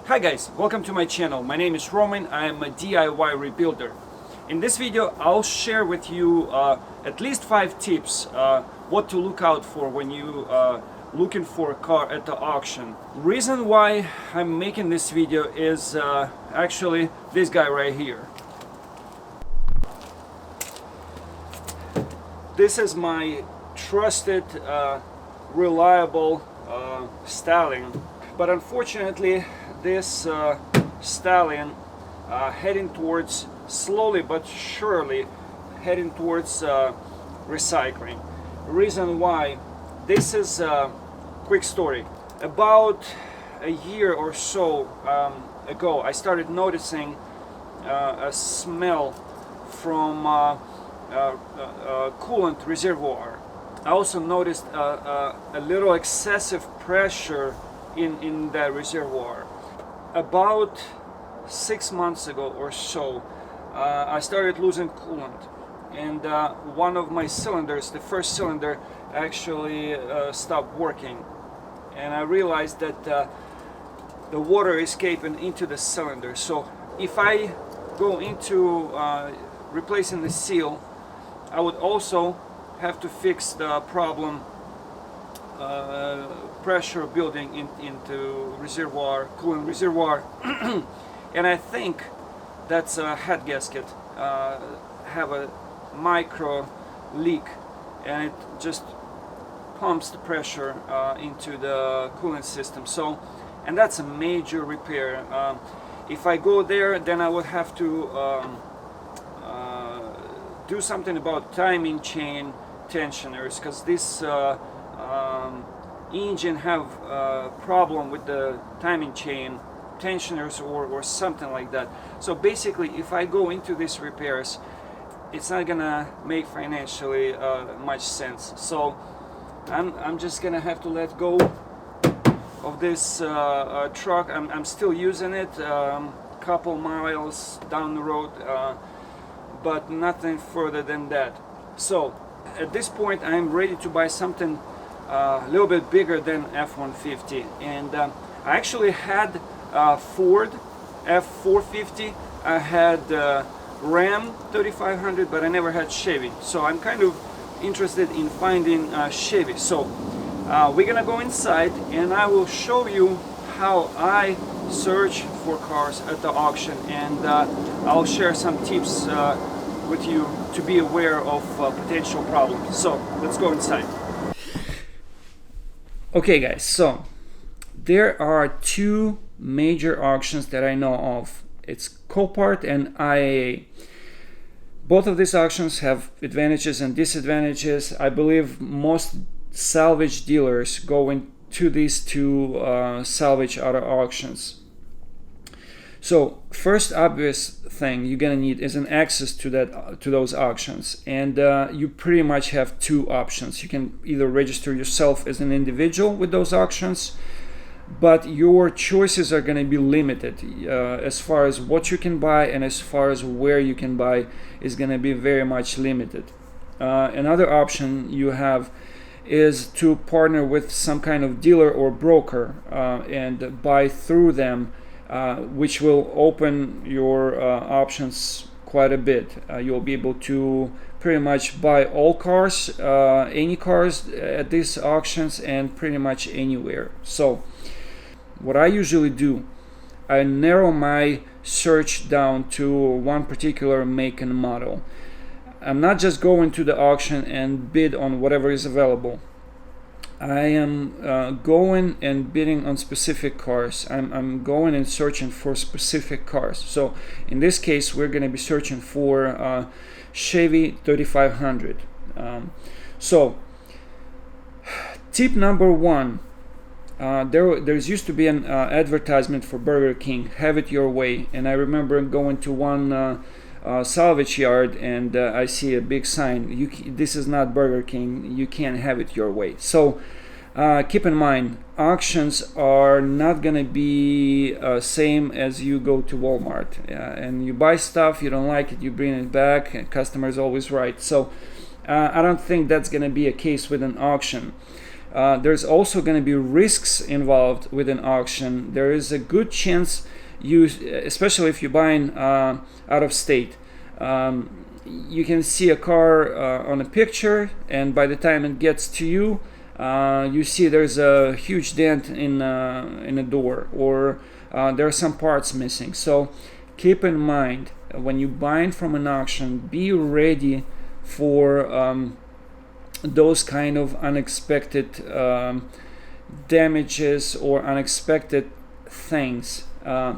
Hi guys, welcome to my channel. My name is Roman. I am a DIY rebuilder. In this video I'll share with you at least 5 tips what to look out for when you looking for a car at the auction. Reason why I'm making this video is actually this guy right here. This is my trusted, reliable stallion, but unfortunately this stallion heading towards, slowly but surely heading towards recycling. Reason why, this is a quick story. About a year or so ago I started noticing a smell from coolant reservoir. I also noticed a little excessive pressure in that reservoir. About 6 months ago or so, I started losing coolant, and one of my cylinders, the first cylinder, actually stopped working, and I realized that the water escaping into the cylinder. So if I go into replacing the seal, I would also have to fix the problem, pressure building into reservoir, coolant reservoir. And I think that's a head gasket have a micro leak, and it just pumps the pressure into the coolant system. So, and that's a major repair. If I go there, then I would have to do something about timing chain tensioners, because this engine have a problem with the timing chain tensioners or something like that. So basically, if I go into these repairs, it's not gonna make financially much sense. So I'm just gonna have to let go of this truck. I'm still using it couple miles down the road, but nothing further than that. So at this point I'm ready to buy something a little bit bigger than F-150, and I actually had Ford F-450, I had Ram 3500, but I never had Chevy. So I'm kind of interested in finding Chevy. So we're gonna go inside and I will show you how I search for cars at the auction, and I'll share some tips with you to be aware of potential problems. So let's go inside. Okay guys, so there are 2 major auctions that I know of. It's Copart and IAA. Both of these auctions have advantages and disadvantages. I believe most salvage dealers go into these 2 salvage auto auctions. So first obvious thing you're gonna need is an access to those auctions, and you pretty much have 2 options. You can either register yourself as an individual with those auctions, but your choices are going to be limited as far as what you can buy, and as far as where you can buy is going to be very much limited. Another option you have is to partner with some kind of dealer or broker and buy through them, which will open your options quite a bit. You'll be able to pretty much buy all cars, any cars at these auctions, and pretty much anywhere. So what I usually do, I narrow my search down to one particular make and model. I'm not just going to the auction and bid on whatever is available. I am going and bidding on specific cars. I'm going and searching for specific cars. So in this case, we're going to be searching for Chevy 3500. So tip number 1. There's used to be an advertisement for Burger King, have it your way, and I remember going to one salvage yard and I see a big sign, this is not Burger King, you can't have it your way. So keep in mind, auctions are not gonna be same as you go to Walmart and you buy stuff, you don't like it, you bring it back, and customer is always right. So I don't think that's gonna be a case with an auction. There's also going to be risks involved with an auction. There is a good chance you, especially if you're buying out of state, you can see a car on a picture, and by the time it gets to you, you see there's a huge dent in a door, or there are some parts missing. So keep in mind, when you're buying from an auction, be ready for those kind of unexpected damages or unexpected things.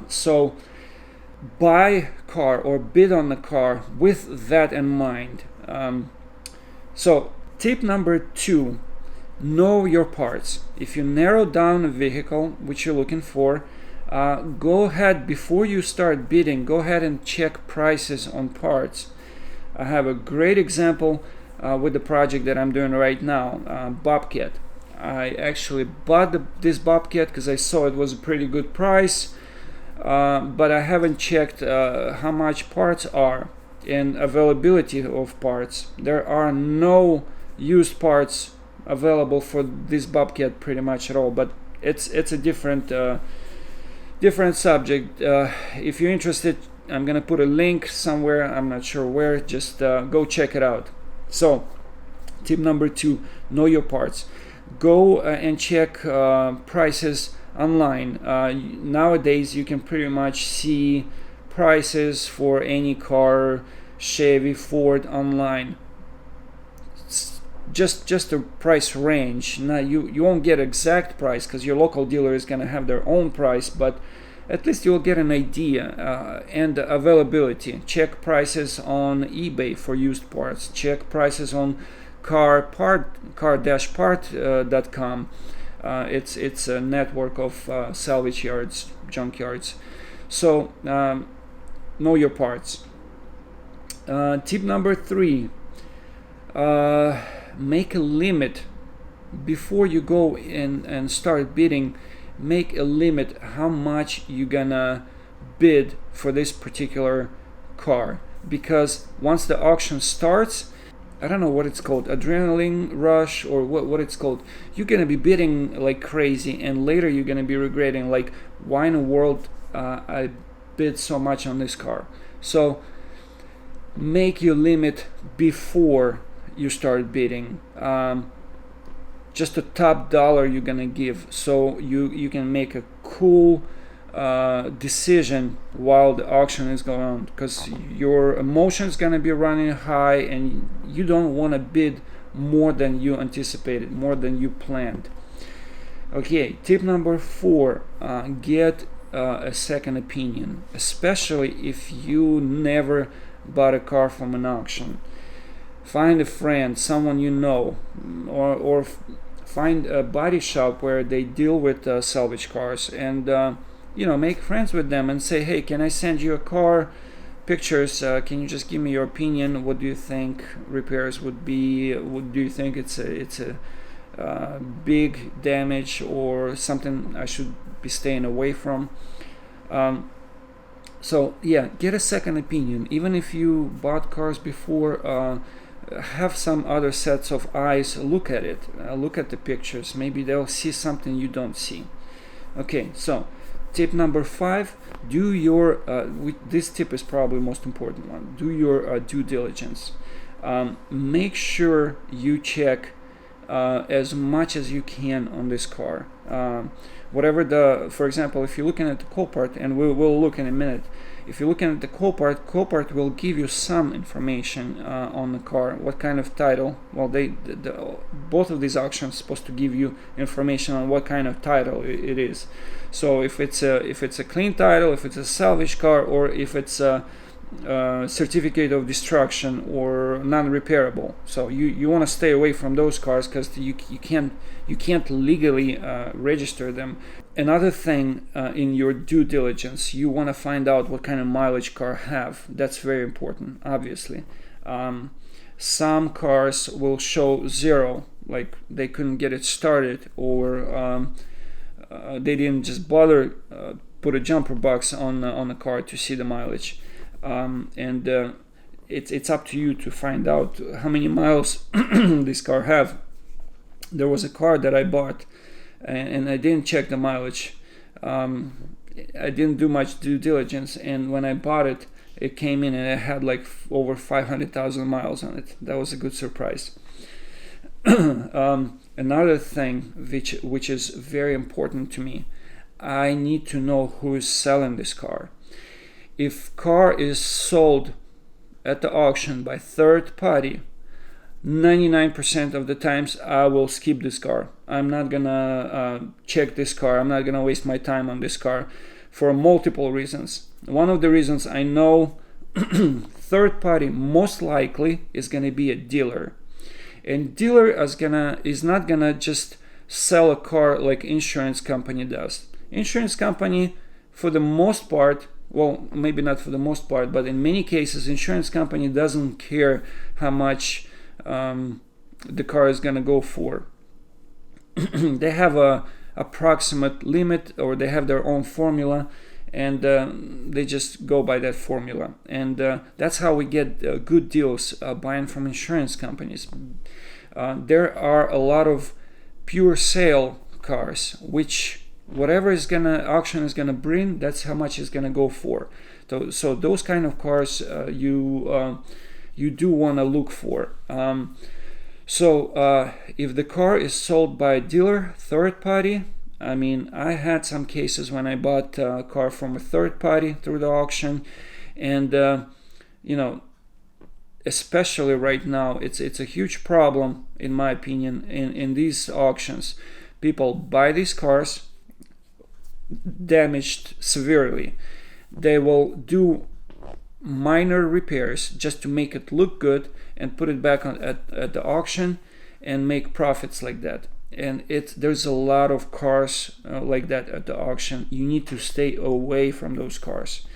So buy car or bid on the car with that in mind. So tip number 2, know your parts. If you narrow down a vehicle which you're looking for, go ahead, before you start bidding, go ahead and check prices on parts. I have a great example with the project that I'm doing right now, Bobcat. I actually bought this Bobcat because I saw it was a pretty good price, but I haven't checked how much parts are and availability of parts. There are no used parts available for this Bobcat pretty much at all, but it's a different subject. If you're interested, I'm gonna put a link somewhere, I'm not sure where, just go check it out. So tip number 2, know your parts. Go and check prices online. Nowadays you can pretty much see prices for any car, Chevy, Ford, online. Just a price range. Now you won't get exact price because your local dealer is going to have their own price, but at least you'll get an idea. And availability. Check prices on eBay for used parts. Check prices on car-part.com. It's a network of salvage yards, junkyards. So know your parts. Tip number 3. Make a limit before you go in and start bidding. Make a limit how much you're gonna bid for this particular car, because once the auction starts, I don't know what it's called, adrenaline rush or what it's called, you're gonna be bidding like crazy, and later you're gonna be regretting, like, why in the world I bid so much on this car. So make your limit before you start bidding. Just the top dollar you're gonna give, so you can make a cool decision while the auction is going on, because your emotions gonna be running high and you don't want to bid more than you anticipated, more than you planned. Okay, tip number 4, get a second opinion, especially if you never bought a car from an auction. Find a friend, someone you know, or find a body shop where they deal with salvage cars, and make friends with them and say, hey, can I send you a car pictures? Can you just give me your opinion? What do you think repairs would be? Do you think it's a big damage or something I should be staying away from? So yeah, get a second opinion. Even if you bought cars before, have some other sets of eyes look at it, look at the pictures. Maybe they'll see something you don't see. Okay, so tip number 5, do your this tip is probably the most important one. Do your due diligence. Make sure you check as much as you can on this car. For example, if you're looking at the Copart, and we'll look in a minute, if you're looking at the Copart will give you some information on the car, what kind of title. Well, both of these auctions are supposed to give you information on what kind of title it is. So if it's a clean title, if it's a salvage car, or if it's a certificate of destruction or non-repairable. So you want to stay away from those cars because you can't legally register them. Another thing in your due diligence, you want to find out what kind of mileage car have. That's very important, obviously. Some cars will show 0, like they couldn't get it started, or they didn't just bother put a jumper box on the car to see the mileage. It's up to you to find out how many miles this car have. There was a car that I bought, and I didn't check the mileage. I didn't do much due diligence, and when I bought it, it came in and it had like over 500,000 miles on it. That was a good surprise. Another thing which is very important to me, I need to know who is selling this car. If car is sold at the auction by third party, 99% of the times I will skip this car. I'm not gonna check this car. I'm not gonna waste my time on this car for multiple reasons. One of the reasons, I know third party most likely is gonna be a dealer, and dealer is not gonna just sell a car like insurance company does. Insurance company, for the most part, well, maybe not for the most part, but in many cases, insurance company doesn't care how much the car is gonna go for. They have a approximate limit, or they have their own formula, and they just go by that formula. And that's how we get good deals buying from insurance companies. There are a lot of pure sale cars, which whatever auction is gonna bring, that's how much it's gonna go for. So those kind of cars you do want to look for. So if the car is sold by a dealer, third party, I mean, I had some cases when I bought a car from a third party through the auction, and especially right now, it's a huge problem, in my opinion, in these auctions. People buy these cars damaged severely. They will do minor repairs just to make it look good and put it back at the auction and make profits like that. And there's a lot of cars like that at the auction. You need to stay away from those cars.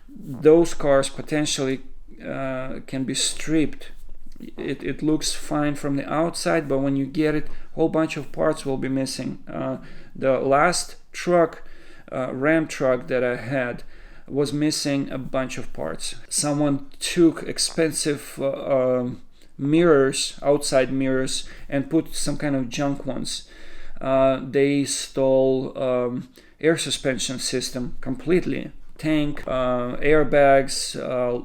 Those cars potentially can be stripped. It looks fine from the outside, but when you get it, a whole bunch of parts will be missing. The last truck, Ram truck that I had, was missing a bunch of parts. Someone took expensive mirrors, outside mirrors, and put some kind of junk ones. They stole air suspension system completely, tank, airbags,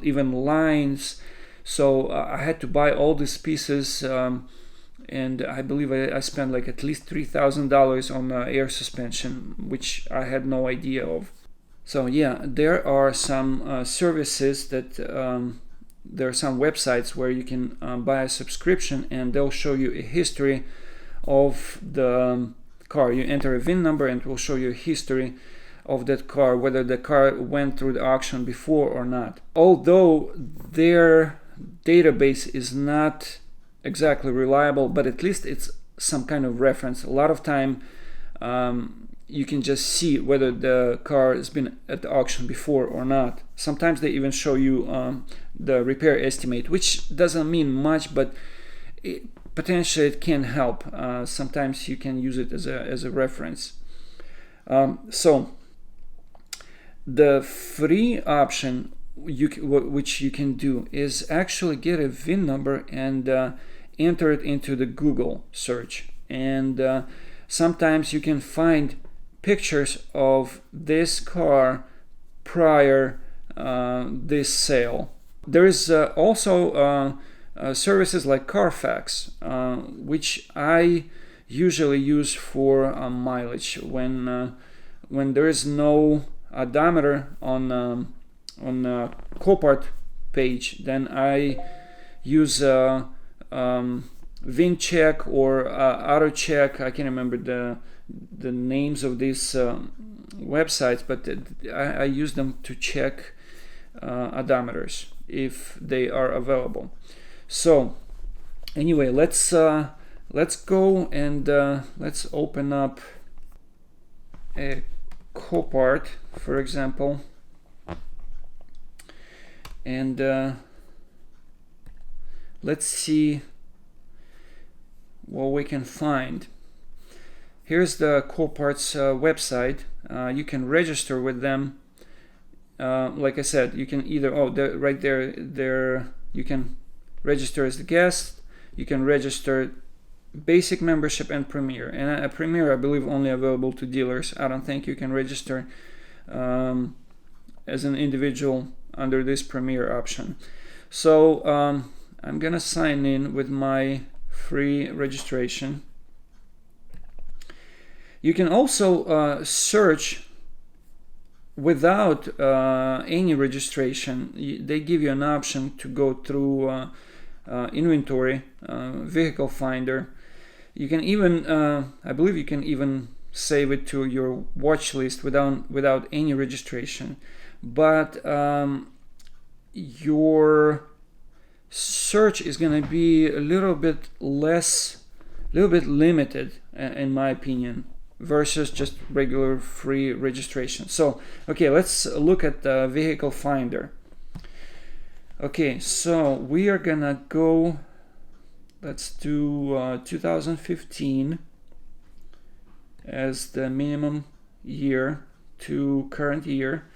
even lines. So I had to buy all these pieces, and I believe I spent like at least $3,000 on air suspension, which I had no idea of. So yeah, there are some services that there are some websites where you can buy a subscription, and they'll show you a history of the car. You enter a VIN number and it will show you a history of that car, whether the car went through the auction before or not. Although their database is not exactly reliable, but at least it's some kind of reference. A lot of time you can just see whether the car has been at the auction before or not. Sometimes they even show you the repair estimate, which doesn't mean much, but potentially it can help. Sometimes you can use it as a reference. So the free option which you can do is actually get a VIN number and enter it into the Google search. And sometimes you can find pictures of this car prior this sale. There is also services like Carfax, which I usually use for mileage. When there is no odometer on Copart page, then I use VIN check or auto check. I can't remember the names of these websites, but I use them to check odometers if they are available. So anyway, let's go and let's open up a Copart, for example, and let's see what we can find. Here's the Copart's website. You can register with them. Like I said, you can either right there you can register as the guest. You can register basic membership and Premier. And a Premier, I believe, only available to dealers. I don't think you can register as an individual under this Premier option. So I'm gonna sign in with my free registration. You can also search without any registration. They give you an option to go through inventory, vehicle finder. You can even, I believe you can even save it to your watch list without any registration. But your search is going to be a little bit limited, in my opinion, versus just regular free registration. So, okay, let's look at the vehicle finder. Okay, so we are gonna go, let's do 2015 as the minimum year to current year,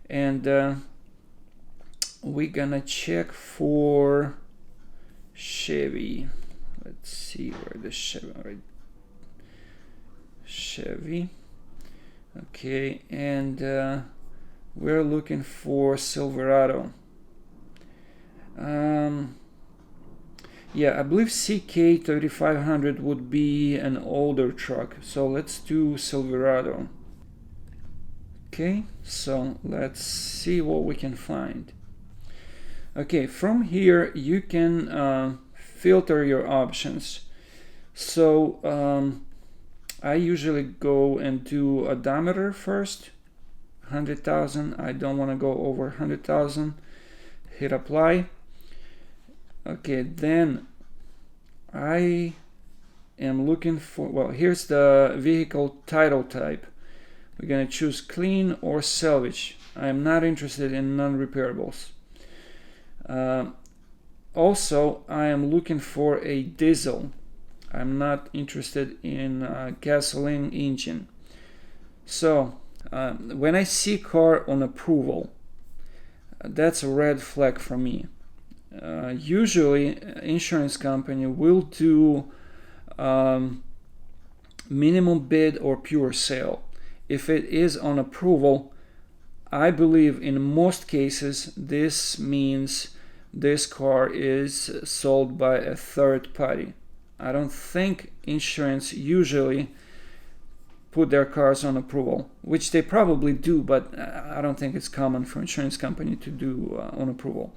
and we're gonna check for Chevy. Let's see where the Chevy, right? Chevy. Okay, and we're looking for Silverado. Yeah, I believe CK 3500 would be an older truck, so let's do Silverado. Okay, so let's see what we can find. Okay, from here you can filter your options. So I usually go and do odometer first, 100,000. I don't want to go over 100,000. Hit apply. Okay, then I am looking for, well, here's the vehicle title type. We're going to choose clean or salvage. I am not interested in non-repairables. Also, I am looking for a diesel. I'm not interested in gasoline engine. So when I see car on approval, that's a red flag for me. Usually insurance company will do minimum bid or pure sale. If it is on approval, I believe in most cases this means this car is sold by a third party. I don't think insurance usually put their cars on approval, which they probably do, but I don't think it's common for insurance company to do on approval.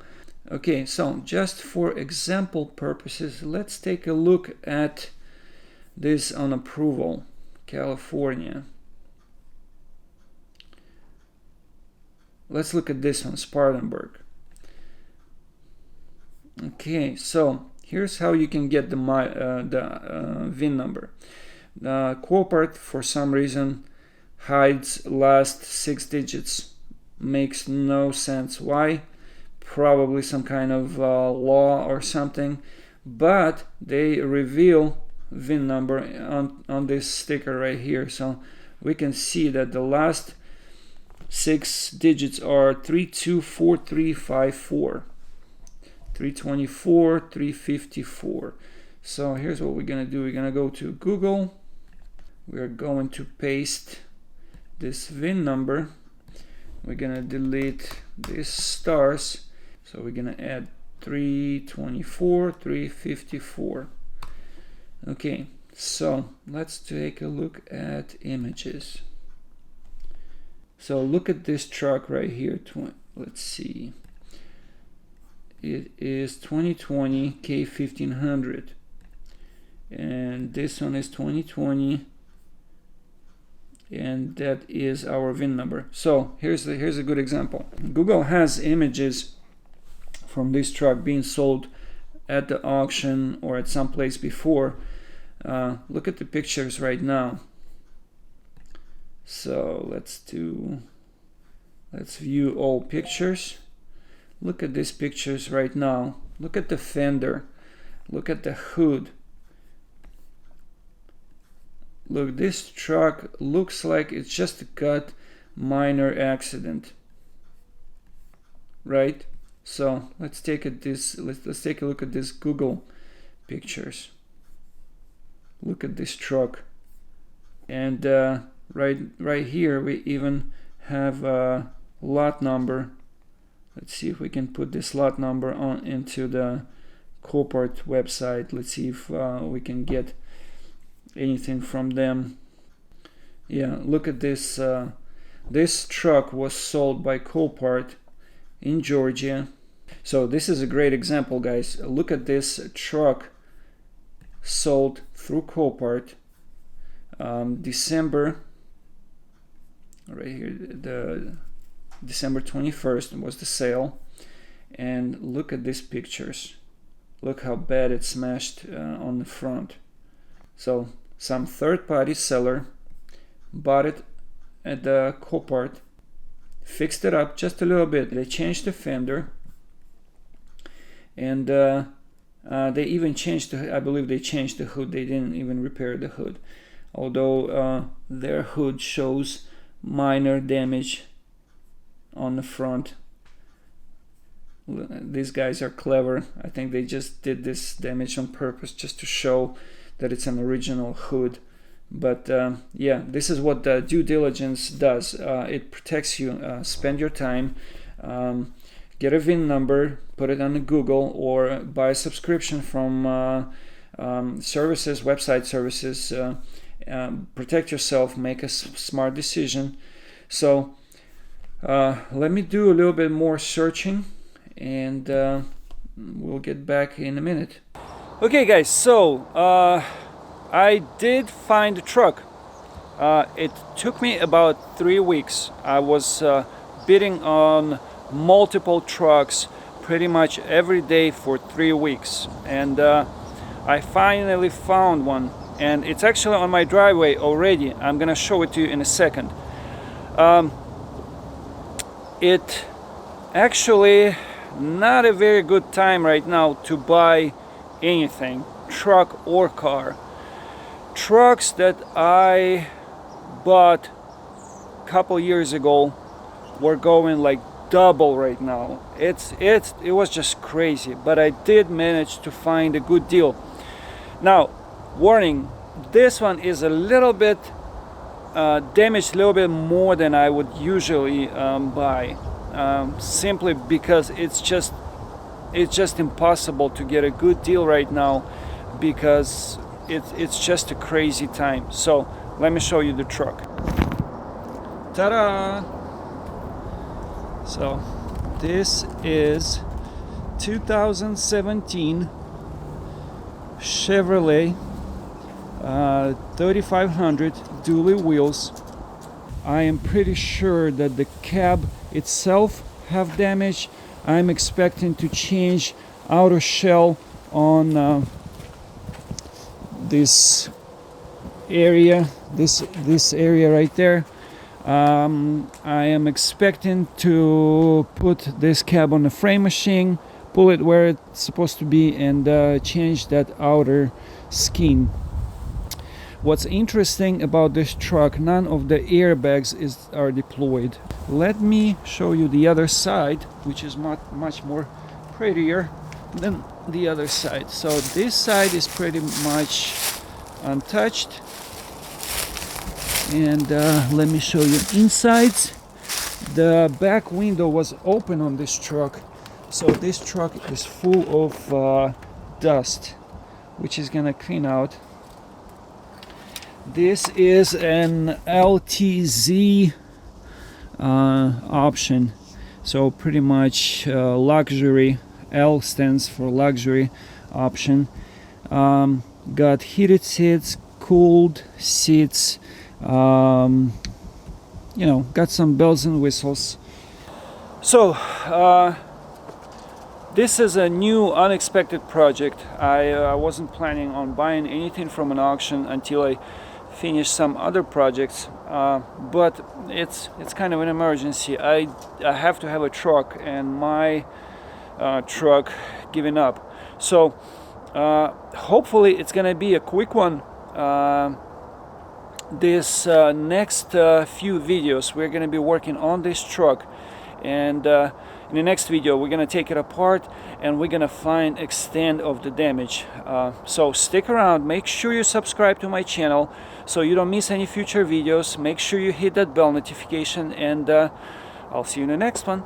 Okay, so just for example purposes, let's take a look at this on approval, California. Let's look at this one, Spartanburg. Okay, so here's how you can get the VIN number. Copart, for some reason, hides last 6 digits. Makes no sense. Why? Probably some kind of law or something. But they reveal VIN number on this sticker right here. So we can see that the last 6 digits are 324354. 324, 354. So here's what we're gonna do. We're gonna go to Google. We're going to paste this VIN number. We're gonna delete these stars. So we're gonna add 324, 354. Okay, so let's take a look at images. So look at this truck right here. Let's see. It is 2020 K1500, and this one is 2020, and that is our VIN number. So here's a good example. Google has images from this truck being sold at the auction or at some place before. Look at the pictures right now. So let's view all pictures. Look at these pictures right now. Look at the fender. Look at the hood. Look, this truck looks like it's just got minor accident, right? So let's take a look at these Google pictures. Look at this truck. And right here we even have a lot number. Let's see if we can put this lot number on into the Copart website. Let's see if we can get anything from them. Yeah, look at this. This truck was sold by Copart in Georgia. So this is a great example, guys. Look at this truck sold through Copart. December, right here, the December 21st was the sale. And look at these pictures. Look how bad it's smashed on the front. So some third-party seller bought it at the Copart, fixed it up just a little bit. They changed the fender, and they even changed the, I believe they changed the hood. They didn't even repair the hood, although their hood shows minor damage on the front. These guys are clever. I think they just did this damage on purpose just to show that it's an original hood. But yeah, this is what the due diligence does. It protects you. Spend your time, get a VIN number, put it on Google, or buy a subscription from services, website services. Protect yourself, make a smart decision. So let me do a little bit more searching, and we'll get back in a minute. Okay, guys, so I did find the truck. It took me about 3 weeks. I was bidding on multiple trucks pretty much every day for 3 weeks, and I finally found one, and it's actually on my driveway already. I'm gonna show it to you in a second. It actually not a very good time right now to buy anything, truck or car. Trucks that I bought a couple years ago were going like double right now. It was just crazy, but I did manage to find a good deal. Now, warning, this one is a little bit damaged, a little bit more than I would usually buy, simply because it's just impossible to get a good deal right now, because it's just a crazy time. So let me show you the truck. Ta-da! So this is 2017 Chevrolet 3500 dually wheels. I am pretty sure that the cab itself have damage. I'm expecting to change outer shell on this area, this area right there. I am expecting to put this cab on the frame machine, pull it where it's supposed to be, and change that outer skin. What's interesting about this truck, none of the airbags are deployed. Let me show you the other side, which is much more prettier than the other side. So this side is pretty much untouched, and let me show you insides. The back window was open on this truck, so this truck is full of dust, which is gonna clean out. This is an LTZ option, so pretty much luxury. L stands for luxury option. Got heated seats, cooled seats, you know, got some bells and whistles. So this is a new unexpected project. I wasn't planning on buying anything from an auction until I finish some other projects, but it's kind of an emergency. I have to have a truck, and my truck giving up. So hopefully it's gonna be a quick one. This next few videos we're gonna be working on this truck, and In the next video, we're gonna take it apart and we're gonna find extent of the damage. So stick around, make sure you subscribe to my channel so you don't miss any future videos. Make sure you hit that bell notification, and I'll see you in the next one.